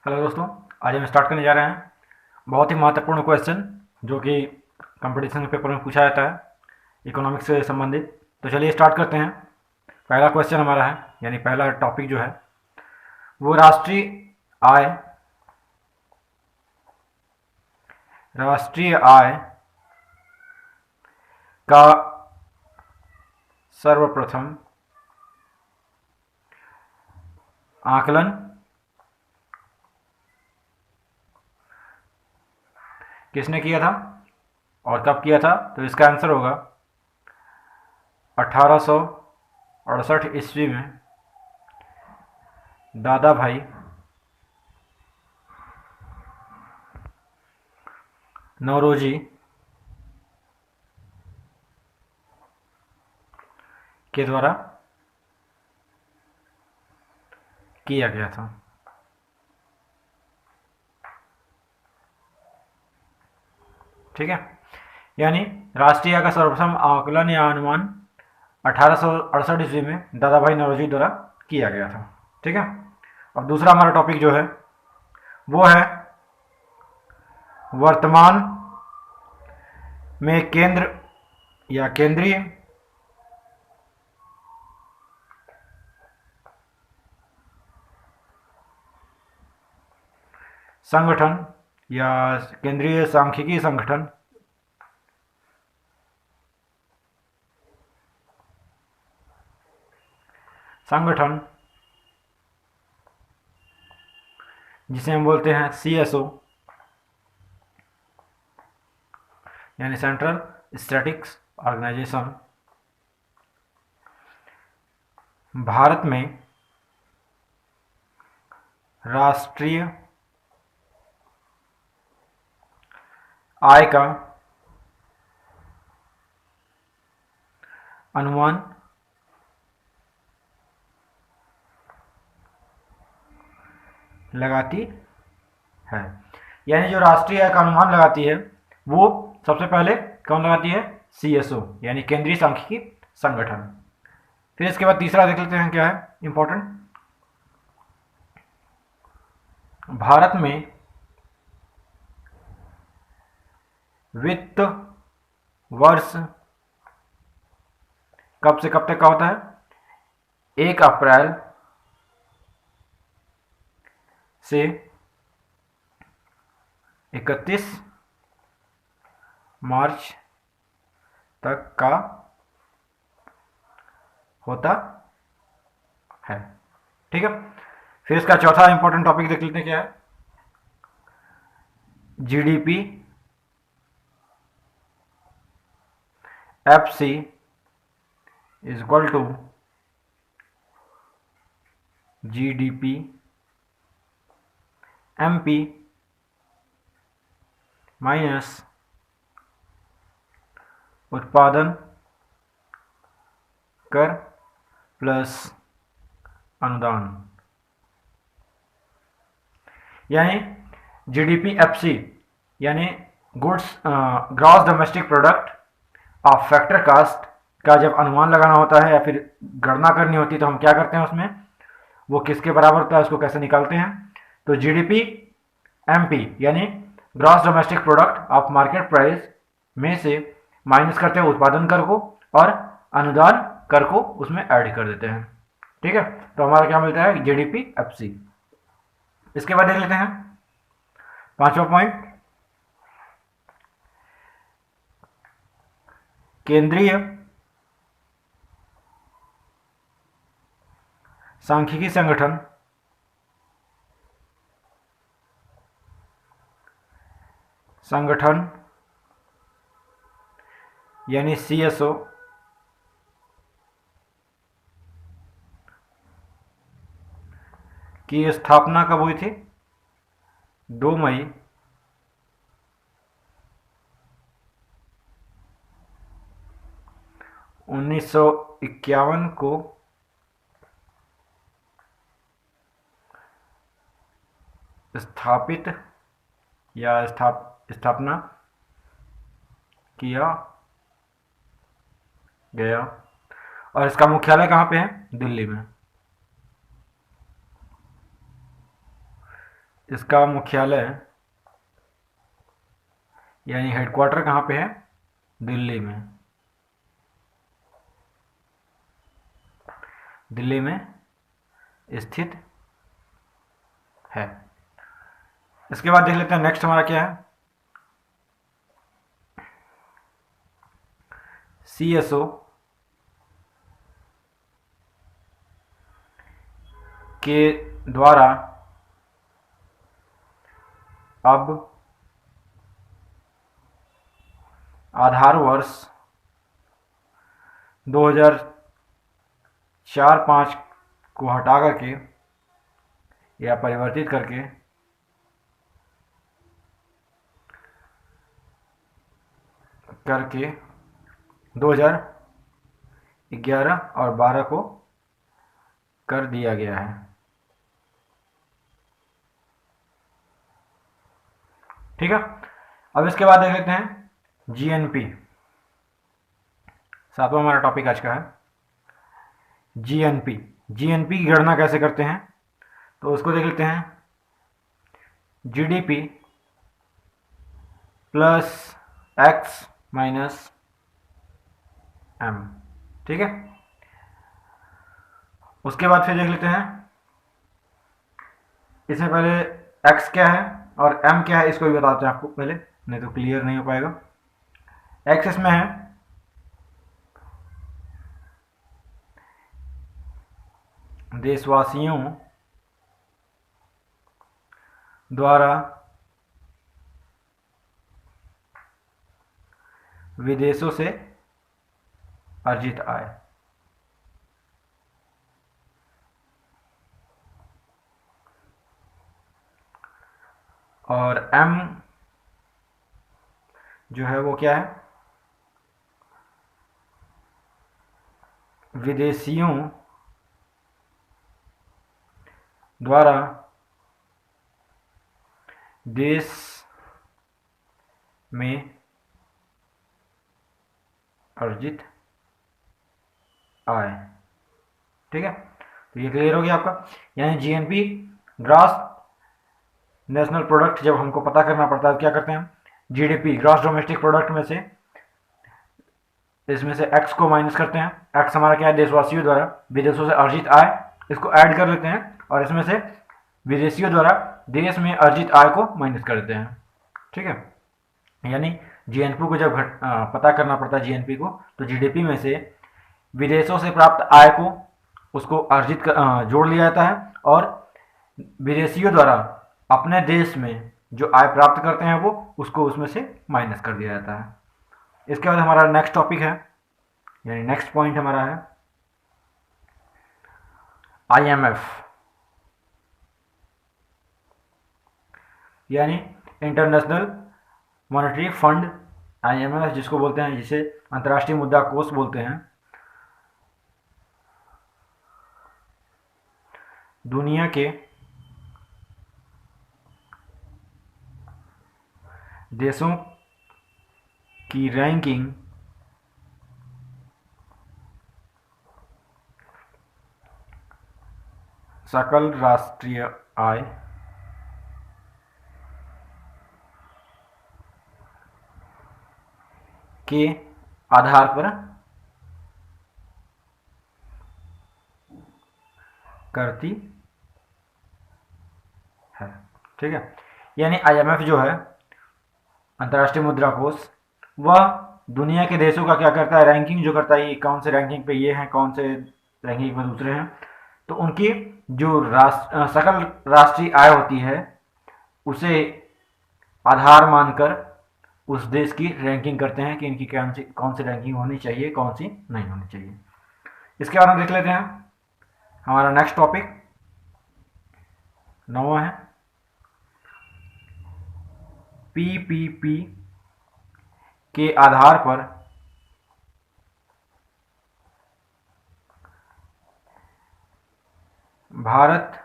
Hello दोस्तों, आज हम स्टार्ट करने जा रहे हैं बहुत ही महत्वपूर्ण क्वेश्चन जो कि कंपटीशन के पेपर में पूछा जाता है इकोनॉमिक्स से संबंधित। तो चलिए स्टार्ट करते हैं। पहला क्वेश्चन हमारा है, यानी पहला टॉपिक जो है वो राष्ट्रीय आय का सर्वप्रथम आकलन किसने किया था और कब किया था। तो इसका आंसर होगा 1868 ईस्वी में दादा भाई नौरोजी के द्वारा किया गया था। ठीक है, यानी राष्ट्रीय आय का सर्वप्रथम आकलन या अनुमान 1868 ईस्वी में दादा भाई नौरोजी द्वारा किया गया था। ठीक है, अब दूसरा हमारा टॉपिक जो है वो है वर्तमान में केंद्र या केंद्रीय संगठन या केंद्रीय सांख्यिकी संगठन जिसे हम बोलते हैं CSO यानी सेंट्रल स्टैटिस्टिक्स ऑर्गेनाइजेशन, भारत में राष्ट्रीय आय का अनुमान लगाती है। यानी जो राष्ट्रीय आय का अनुमान लगाती है वो सबसे पहले कौन लगाती है? CSO यानी केंद्रीय सांख्यिकी संगठन। फिर इसके बाद तीसरा देख लेते हैं क्या है इंपॉर्टेंट। भारत में वित्त वर्ष कब से कब तक का होता है? 1 अप्रैल से 31 मार्च तक का होता है। ठीक है, फिर इसका चौथा इंपॉर्टेंट टॉपिक देख लेते हैं क्या है। GDP FC is equal to GDP MP minus उत्पादन कर प्लस अनुदान। यानी GDP-FC यानी goods gross domestic product of factor cost का जब अनुमान लगाना होता है या फिर गणना करनी होती है तो हम क्या करते हैं उसमें, वो किसके बराबर होता है उसको कैसे निकालते हैं। तो GDP-MP यानी gross domestic product of market price में से माइनस करते हैं उत्पादन कर को और अनुदान कर को उसमें ऐड कर देते हैं। ठीक है, तो हमारा क्या मिलता है? GDP-FC। इसके बाद देख लेते हैं पांचवा पॉइंट, केंद्रीय सांख्यिकी संगठन यानी CSO की स्थापना कब हुई थी? 2 मई 1951 को स्थापित या स्थापना किया गया और इसका मुख्यालय कहाँ पे है? दिल्ली में। इसका मुख्यालय यानी हेडक्वार्टर कहाँ पे है? दिल्ली में। दिल्ली में स्थित है। इसके बाद देख लेते हैं नेक्स्ट हमारा क्या है। CSO के द्वारा अब आधार वर्ष 2004-5 को हटा करके या परिवर्तित करके 2011 और 12 को कर दिया गया है। ठीक है। अब इसके बाद देख लेते हैं GNP। सातवां हमारा टॉपिक आज का है GNP। GNP की गणना कैसे करते हैं तो उसको देख लेते हैं। GDP plus X minus M। ठीक है। उसके बाद फिर देख लेते हैं इसमें पहले X क्या है और M क्या है इसको भी बताते हैं आपको पहले, नहीं तो क्लियर नहीं हो पाएगा। X इसमें है देशवासियों द्वारा विदेशों से अर्जित आय। और M जो है वो क्या है? विदेशियों द्वारा देश में अर्जित आय। ठीक है। तो ये क्लियर हो गया आपका। यानी GNP ग्रॉस नेशनल प्रोडक्ट जब हमको पता करना पड़ता है तो क्या करते हैं? GDP ग्रॉस डोमेस्टिक प्रोडक्ट में से इसमें से X को माइनस करते हैं। X हमारा क्या है? देशवासियों द्वारा विदेशों से अर्जित आय। इसको ऐड कर लेते हैं और इसमें से विदेशियों द्वारा देश में अर्जित आय को माइनस कर देते हैं। ठीक है। यानी GNP को जब पता करना पड़ता है GNP को, तो GDP में से विदेशों से प्राप्त आय को उसको अर्जित जोड़ लिया जाता है और विदेशियों द्वारा अपने देश में जो आय प्राप्त करते हैं वो उसको उसमें से माइनस कर दिया जाता है। इसके बाद हमारा नेक्स्ट टॉपिक है यानी नेक्स्ट पॉइंट हमारा है IMF यानी इंटरनेशनल मॉनेटरी फंड। IMF जिसको बोलते हैं, जिसे अंतर्राष्ट्रीय मुद्रा कोष बोलते हैं, दुनिया के देशों की रैंकिंग सकल राष्ट्रीय आय के आधार पर करती है। ठीक है। यानी IMF जो है अंतर्राष्ट्रीय मुद्रा कोष, वह दुनिया के देशों का क्या करता है? रैंकिंग जो करता है, ये कौन से रैंकिंग पे ये हैं, कौन से रैंकिंग पे दूसरे हैं, तो उनकी जो सकल राष्ट्रीय आय होती है उसे आधार मानकर उस देश की रैंकिंग करते हैं कि इनकी कौन सी रैंकिंग होनी चाहिए, कौन सी नहीं होनी चाहिए। इसके बाद हम देख लेते हैं हमारा नेक्स्ट टॉपिक 9वां है PPP के आधार पर भारत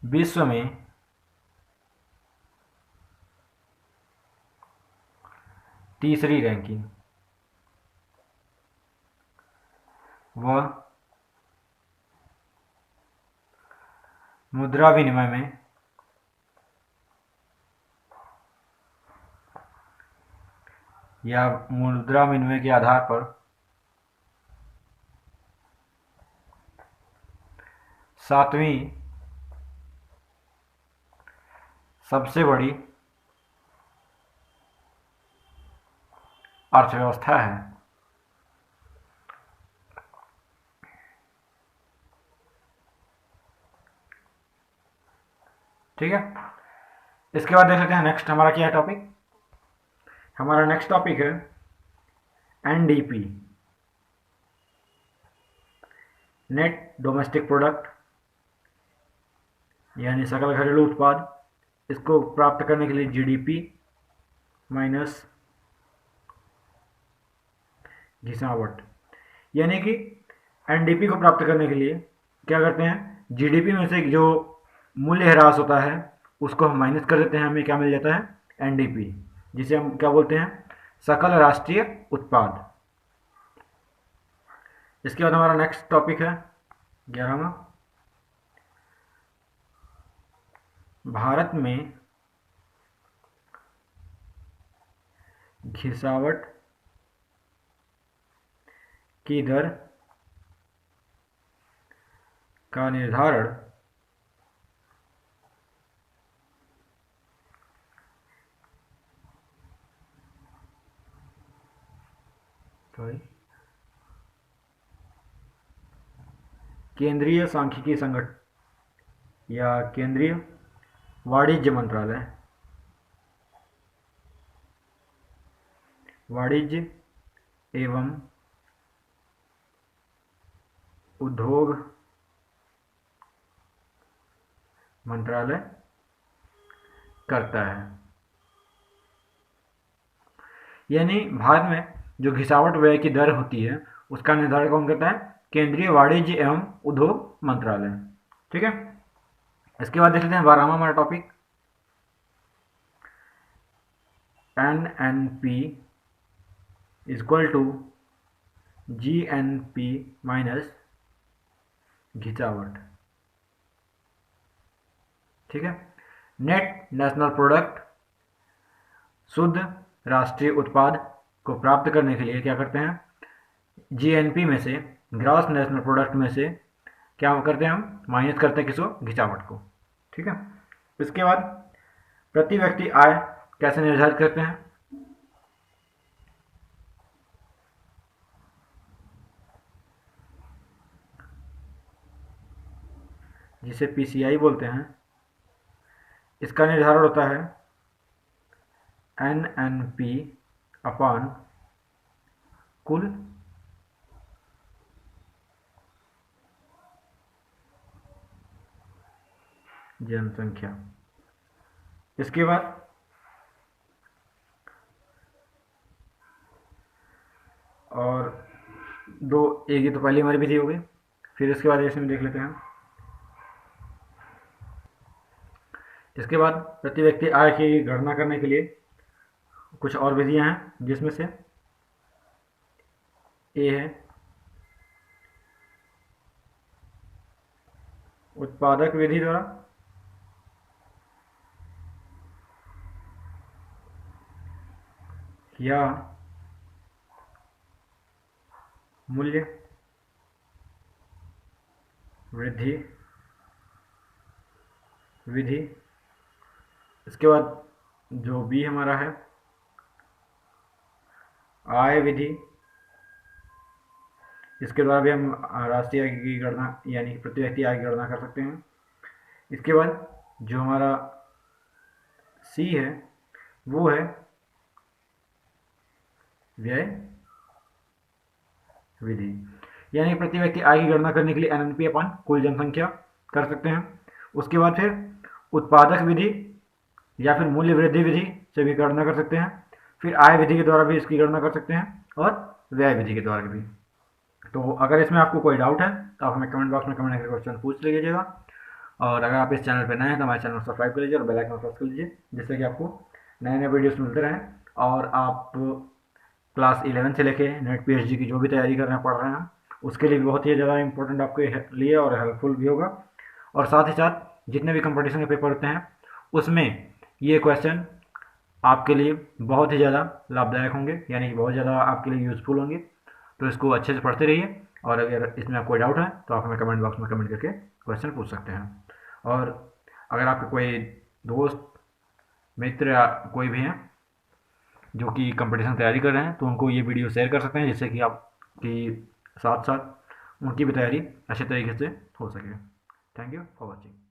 विश्व में तीसरी रैंकिंग व मुद्रा विनिमय में या मुद्रा विनिमय के आधार पर सातवीं सबसे बड़ी अर्थव्यवस्था है। ठीक है, इसके बाद देख लेते हैं नेक्स्ट हमारा क्या है टॉपिक। हमारा नेक्स्ट टॉपिक है एनडीपी, नेट डोमेस्टिक प्रोडक्ट, यानी सकल घरेलू उत्पाद। इसको प्राप्त करने के लिए जीडीपी माइनस घिसावट, यानी कि एनडीपी को प्राप्त करने के लिए क्या करते हैं, जीडीपी में से जो मूल्य ह्रास होता है उसको हम माइनस कर देते हैं, हमें क्या मिल जाता है एनडीपी, जिसे हम क्या बोलते हैं, सकल राष्ट्रीय उत्पाद। इसके बाद हमारा नेक्स्ट टॉपिक है 11वां, भारत में घिसावट की दर का निर्धारण केंद्रीय सांख्यिकी संगठन या केंद्रीय वाणिज्य मंत्रालय, वाणिज्य एवं उद्योग मंत्रालय करता है। यानी भारत में जो घिसावट व्यय की दर होती है उसका निर्धारण कौन करता है, केंद्रीय वाणिज्य एवं उद्योग मंत्रालय। ठीक है, इसके बाद देख लेते हैं 12वां हमारा topic, NNP equal to GNP minus घिसावट। ठीक है, नेट नेशनल प्रोडक्ट, शुद्ध राष्ट्रीय उत्पाद को प्राप्त करने के लिए क्या करते हैं, जीएनपी में से, ग्रॉस नेशनल प्रोडक्ट में से क्या करते हैं, हम माइनस करते हैं किसको, घिसावट को। ठीक है, इसके बाद प्रति व्यक्ति आय कैसे निर्धारित करते हैं, जिसे पीसीआई बोलते हैं। इसका निर्धारण होता है एनएनपी अपान कुल जनसंख्या। इसके बाद और दो, एक ये तो पहली हमारी विधि हो गई, फिर इसके बाद इसमें देख लेते हैं। इसके बाद प्रति व्यक्ति आय की गणना करने के लिए कुछ और विधियां हैं, जिसमें से ए है उत्पादक विधि द्वारा, या मूल्य वृद्धि विधि। इसके बाद जो बी हमारा है आय विधि, इसके द्वारा भी हम राष्ट्रीय आय की गणना यानी प्रति व्यक्ति आय की गणना कर सकते हैं। इसके बाद जो हमारा सी है वो है व्यय विधि, यानी प्रति व्यक्ति आय की गणना करने के लिए एनएनपी अपन कुल जनसंख्या कर सकते हैं। उसके बाद फिर उत्पादक विधि या फिर मूल्य वृद्धि विधि से भी गणना कर सकते हैं, फिर आय विधि के द्वारा भी इसकी गणना कर सकते हैं, और व्यय विधि के द्वारा भी। तो अगर इसमें आपको कोई डाउट है तो आप हमें कमेंट बॉक्स में कमेंट करके क्वेश्चन पूछ लीजिएगा, और अगर आप इस चैनल पर नए हैं तो हमारे चैनल को सब्सक्राइब कर लीजिए और बेल आइकन प्रेस कर लीजिए, जिससे कि आपको नए नए वीडियोस मिलते रहें, और आप क्लास 11 से लेके नेट पीएचडी की जो भी तैयारी कर रहे हैं, पढ़ रहे हैं, उसके लिए बहुत ही ज़्यादा इंपॉर्टेंट आपके लिए और हेल्पफुल भी होगा। और साथ ही साथ जितने भी कंपटीशन के पेपर होते हैं उसमें ये क्वेश्चन आपके लिए बहुत ही ज़्यादा लाभदायक होंगे, यानी कि बहुत ज़्यादा आपके लिए यूज़फुल होंगे। तो इसको अच्छे से पढ़ते रहिए, और अगर इसमें आपको कोई डाउट है तो आप हमें कमेंट बॉक्स में कमेंट करके क्वेश्चन पूछ सकते हैं। और अगर आपके कोई दोस्त मित्र या कोई भी हैं जो कि कंपटीशन तैयारी कर रहे हैं तो उनको ये वीडियो शेयर कर सकते हैं, जिससे कि आपकी साथ साथ उनकी भी तैयारी अच्छे तरीके से हो सके। Thank you for watching.